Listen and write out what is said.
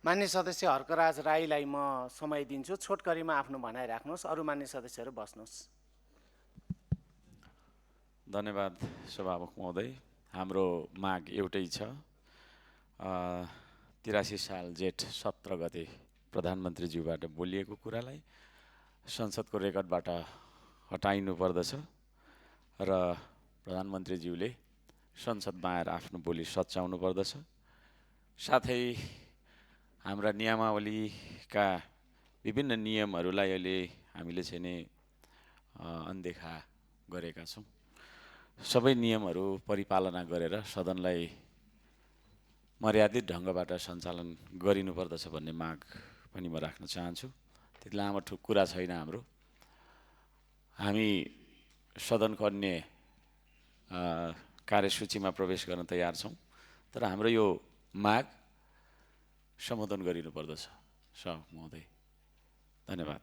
मान्य सदस्य हर्कराज राईलाई म समय दिन्छु। छोटकरीमा आफ्नो भनाइ राख्नुहोस्। अरू मान्य सदस्यहरू बस्नुहोस्। धन्यवाद सभामुख महोदय। हाम्रो माग एउटै छ। 83 साल जेठ 17 गते प्रधानमन्त्रीज्यूबाट बोलिएको कुरालाई संसदको रेकर्डबाट हटाइनु पर्दछ र प्रधानमन्त्रीज्यूले संसदमा आएर आफ्नो बोली सच्याउनु पर्दछ। साथै हाम्रा नियमावलीका विभिन्न नियमहरूलाई अहिले हामीले चाहिँ नि अनदेखा गरेका छौँ। सबै नियमहरू परिपालना गरेर सदनलाई मर्यादित ढङ्गबाट सञ्चालन गरिनुपर्दछ भन्ने माग पनि म राख्न चाहन्छु। त्यति लामो कुरा छैन हाम्रो। हामी सदनको अन्य कार्यसूचीमा प्रवेश गर्न तयार छौँ, तर हाम्रो यो माग सम्बोधन गरिनुपर्दछ। सभामुख महोदय, धन्यवाद।